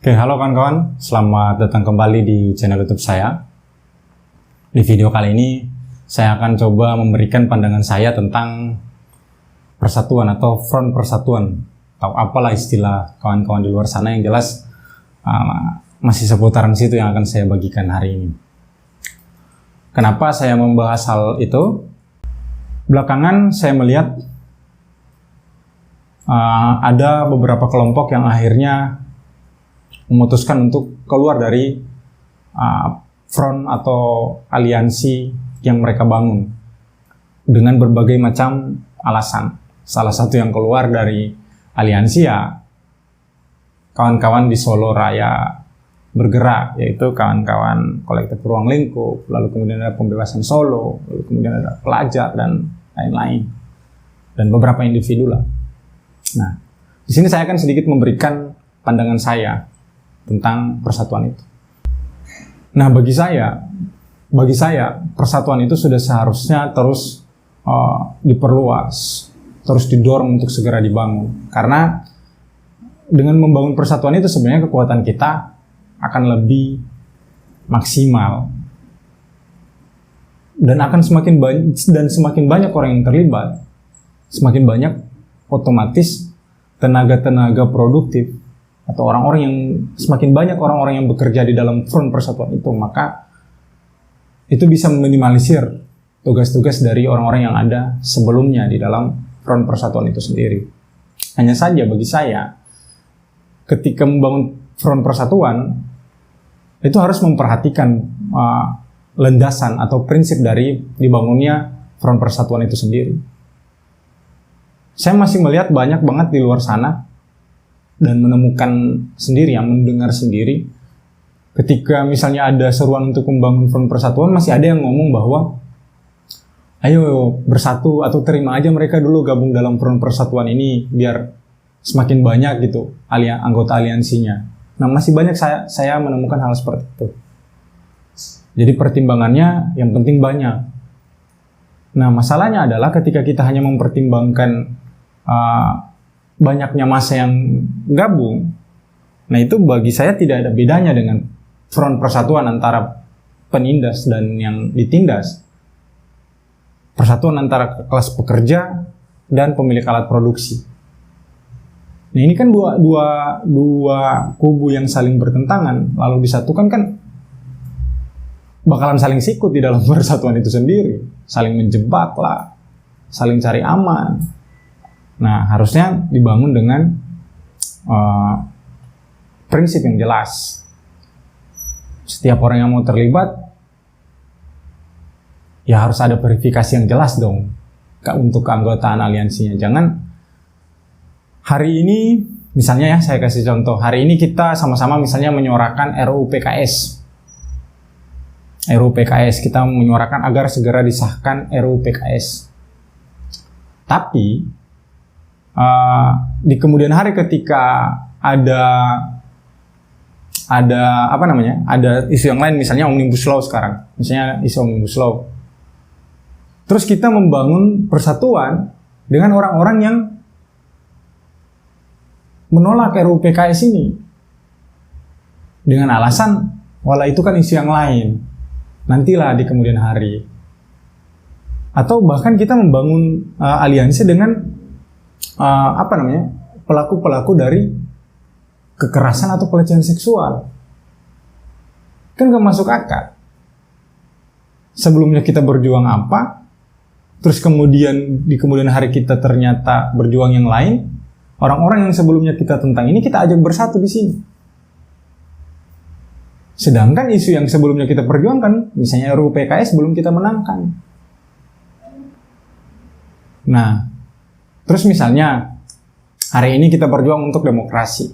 Oke, halo kawan-kawan, selamat datang kembali di channel YouTube saya. Di video kali ini, saya akan coba memberikan pandangan saya tentang persatuan atau front persatuan, atau apalah istilah kawan-kawan di luar sana, yang jelas masih seputaran situ yang akan saya bagikan hari ini. Kenapa saya membahas hal itu? Belakangan saya melihat ada beberapa kelompok yang akhirnya memutuskan untuk keluar dari front atau aliansi yang mereka bangun dengan berbagai macam alasan. Salah satu yang keluar dari aliansi ya kawan-kawan di Solo Raya bergerak, yaitu kawan-kawan kolektif Ruang Lingkup, lalu kemudian ada Pembebasan Solo, lalu kemudian ada Pelajar dan lain-lain, dan beberapa individu lah. Nah, di sini saya akan sedikit memberikan pandangan saya tentang persatuan itu. Nah, bagi saya persatuan itu sudah seharusnya terus diperluas, terus didorong untuk segera dibangun. Karena dengan membangun persatuan itu sebenarnya kekuatan kita akan lebih maksimal dan akan semakin banyak orang yang terlibat, semakin banyak otomatis tenaga-tenaga produktif atau semakin banyak orang-orang yang bekerja di dalam front persatuan itu, maka itu bisa meminimalisir tugas-tugas dari orang-orang yang ada sebelumnya di dalam front persatuan itu sendiri. Hanya saja bagi saya, ketika membangun front persatuan, itu harus memperhatikan landasan atau prinsip dari dibangunnya front persatuan itu sendiri. Saya masih melihat banyak banget di luar sana dan menemukan sendiri, yang mendengar sendiri, ketika misalnya ada seruan untuk membangun front persatuan, masih ada yang ngomong bahwa ayo bersatu atau terima aja mereka dulu gabung dalam front persatuan ini biar semakin banyak gitu anggota aliansinya. Nah, masih banyak saya menemukan hal seperti itu. Jadi pertimbangannya yang penting banyak. Nah, masalahnya adalah ketika kita hanya mempertimbangkan banyaknya massa yang gabung, nah itu bagi saya tidak ada bedanya dengan front persatuan antara penindas dan yang ditindas. Persatuan antara kelas pekerja dan pemilik alat produksi. Nah, ini kan dua kubu yang saling bertentangan, lalu disatukan kan bakalan saling sikut di dalam persatuan itu sendiri, saling menjebak lah, saling cari aman. Nah, harusnya dibangun dengan prinsip yang jelas. Setiap orang yang mau terlibat, ya harus ada verifikasi yang jelas dong untuk keanggotaan aliansinya. Jangan hari ini, misalnya ya saya kasih contoh, hari ini kita sama-sama misalnya menyuarakan RUU PKS. RUU PKS, kita menyuarakan agar segera disahkan RUU PKS. Tapi di kemudian hari ketika ada isu yang lain, misalnya Omnibus Law sekarang, misalnya isu Omnibus Law, terus kita membangun persatuan dengan orang-orang yang menolak RUU PKS ini dengan alasan walau itu kan isu yang lain, nantilah di kemudian hari. Atau bahkan kita membangun aliansi dengan pelaku-pelaku dari kekerasan atau pelecehan seksual. Kan gak masuk akal. Sebelumnya kita berjuang apa, terus kemudian di kemudian hari kita ternyata berjuang yang lain. Orang-orang yang sebelumnya kita tentang ini kita ajak bersatu di sini. Sedangkan isu yang sebelumnya kita perjuangkan, misalnya RUU PKS, belum kita menangkan. Nah, terus misalnya hari ini kita berjuang untuk demokrasi,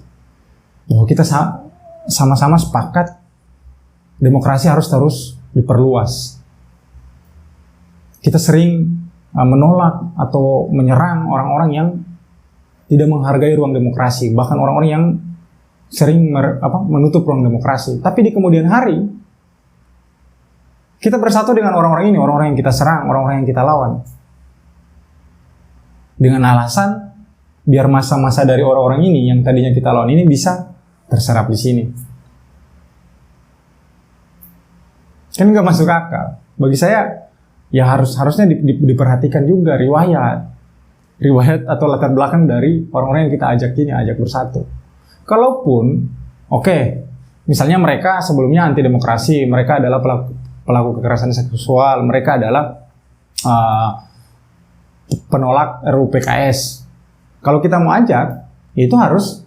bahwa kita sama-sama sepakat demokrasi harus terus diperluas. Kita sering menolak atau menyerang orang-orang yang tidak menghargai ruang demokrasi, bahkan orang-orang yang sering menutup ruang demokrasi. Tapi di kemudian hari kita bersatu dengan orang-orang ini, orang-orang yang kita serang, orang-orang yang kita lawan, dengan alasan biar masa-masa dari orang-orang ini yang tadinya kita lawan ini bisa terserap di sini. Kan nggak masuk akal. Bagi saya, ya harusnya diperhatikan juga riwayat atau latar belakang dari orang-orang yang kita ajak bersatu. Kalaupun, oke, misalnya mereka sebelumnya anti demokrasi, mereka adalah pelaku kekerasan seksual, mereka adalah penolak RUU PKS. Kalau kita mau ajak, itu harus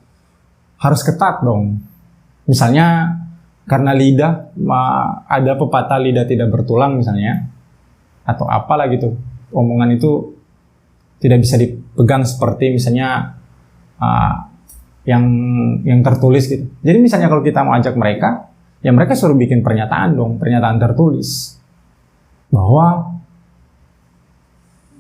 ketat dong. Misalnya karena lidah, ada pepatah lidah tidak bertulang misalnya, atau apalah gitu. Omongan itu tidak bisa dipegang seperti misalnya yang tertulis gitu. Jadi misalnya kalau kita mau ajak mereka, ya mereka suruh bikin pernyataan dong, pernyataan tertulis bahwa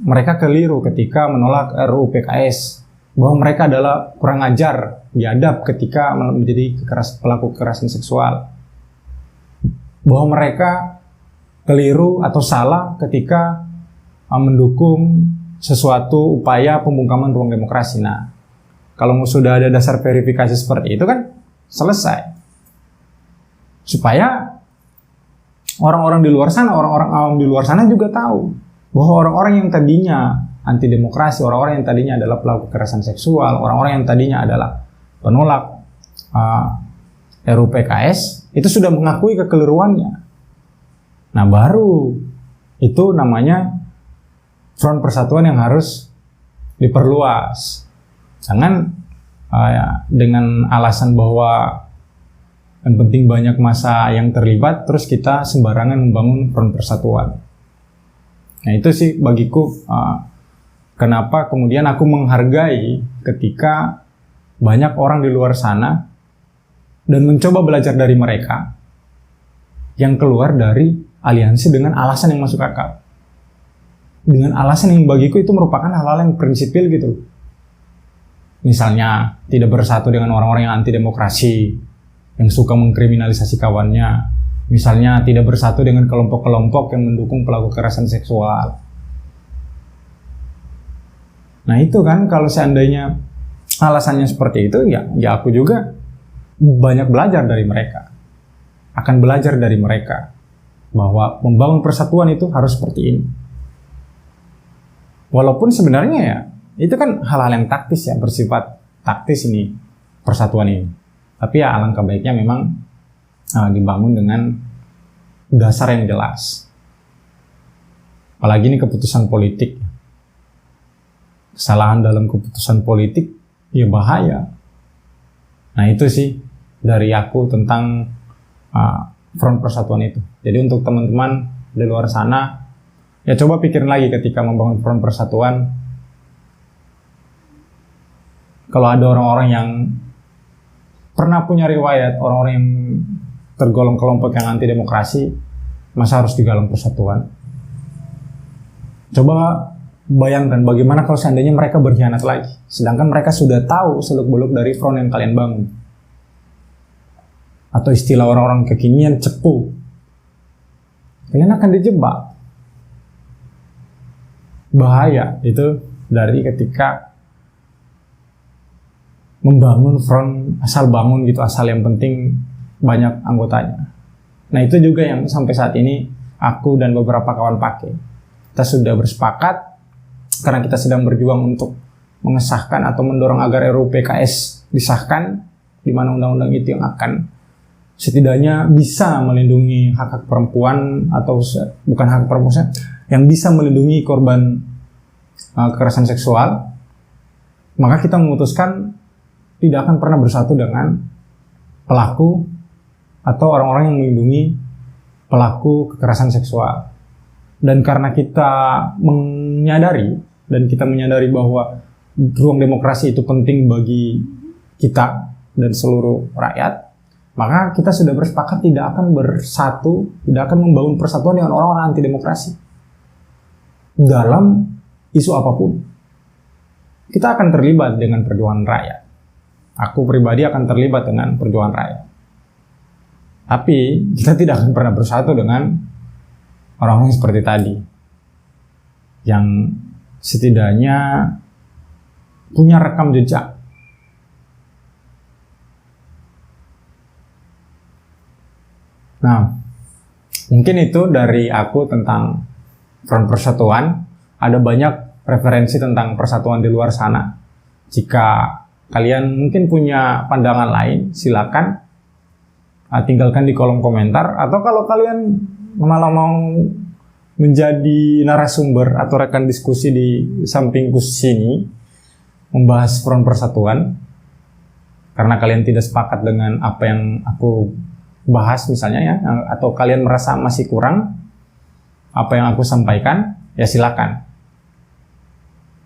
mereka keliru ketika menolak RUU PKS, bahwa mereka adalah kurang ajar, biadab ketika menjadi pelaku kekerasan seksual, bahwa mereka keliru atau salah ketika mendukung sesuatu upaya pembungkaman ruang demokrasi. Nah, kalau sudah ada dasar verifikasi seperti itu kan selesai. Supaya orang-orang di luar sana, orang-orang awam di luar sana juga tahu bahwa orang-orang yang tadinya anti demokrasi, orang-orang yang tadinya adalah pelaku kekerasan seksual, orang-orang yang tadinya adalah penolak RUU PKS, itu sudah mengakui kekeliruannya. Nah, baru itu namanya front persatuan yang harus diperluas. Jangan dengan alasan bahwa yang penting banyak massa yang terlibat, terus kita sembarangan membangun front persatuan. Nah, itu sih bagiku kenapa kemudian aku menghargai ketika banyak orang di luar sana dan mencoba belajar dari mereka yang keluar dari aliansi dengan alasan yang masuk akal. Dengan alasan yang bagiku itu merupakan hal-hal yang prinsipil gitu. Misalnya tidak bersatu dengan orang-orang yang anti demokrasi, yang suka mengkriminalisasi kawannya. Misalnya tidak bersatu dengan kelompok-kelompok yang mendukung pelaku kekerasan seksual. Nah itu kan, kalau seandainya alasannya seperti itu, ya aku juga banyak belajar dari mereka. Akan belajar dari mereka bahwa membangun persatuan itu harus seperti ini. Walaupun sebenarnya ya itu kan hal-hal yang taktis ya, bersifat taktis ini persatuan ini. Tapi ya alangkah baiknya memang dibangun dengan dasar yang jelas. Apalagi ini keputusan politik. Kesalahan dalam keputusan politik ya bahaya. Nah itu sih dari aku tentang front persatuan itu. Jadi untuk teman-teman di luar sana, ya coba pikirin lagi ketika membangun front persatuan. Kalau ada orang-orang yang pernah punya riwayat, orang-orang yang tergolong kelompok yang anti demokrasi, masa harus digalang persatuan? Coba bayangkan bagaimana kalau seandainya mereka berkhianat lagi, sedangkan mereka sudah tahu seluk-beluk dari front yang kalian bangun. Atau istilah orang-orang kekinian, cepu. Kalian akan dijebak. Bahaya itu dari ketika membangun front, asal bangun gitu, asal yang penting banyak anggotanya. Nah itu juga yang sampai saat ini aku dan beberapa kawan pakai. Kita sudah bersepakat, karena kita sedang berjuang untuk mengesahkan atau mendorong agar RUU PKS disahkan, di mana undang-undang itu yang akan setidaknya bisa melindungi hak-hak perempuan, atau bukan hak perempuan, yang bisa melindungi korban kekerasan seksual. Maka kita memutuskan tidak akan pernah bersatu dengan pelaku atau orang-orang yang melindungi pelaku kekerasan seksual. Dan karena kita menyadari bahwa ruang demokrasi itu penting bagi kita dan seluruh rakyat, maka kita sudah bersepakat tidak akan bersatu, tidak akan membangun persatuan dengan orang-orang anti demokrasi dalam isu apapun. Kita akan terlibat dengan perjuangan rakyat. Aku pribadi akan terlibat dengan perjuangan rakyat. Tapi kita tidak akan pernah bersatu dengan orang-orang seperti tadi, yang setidaknya punya rekam jejak Nah, mungkin itu dari aku tentang Front Persatuan. Ada banyak referensi tentang persatuan di luar sana. Jika kalian mungkin punya pandangan lain, silakan tinggalkan di kolom komentar. Atau kalau kalian malah mau menjadi narasumber atau rekan diskusi di sampingku sini, membahas Front Persatuan, karena kalian tidak sepakat dengan apa yang aku bahas misalnya ya, atau kalian merasa masih kurang apa yang aku sampaikan, ya silakan.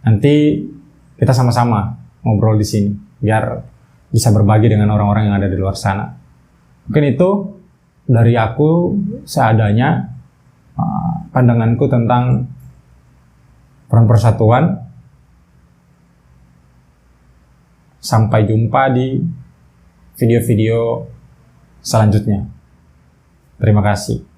Nanti kita sama-sama ngobrol di sini biar bisa berbagi dengan orang-orang yang ada di luar sana. Mungkin itu dari aku seadanya pandanganku tentang Front Persatuan. Sampai jumpa di video-video selanjutnya. Terima kasih.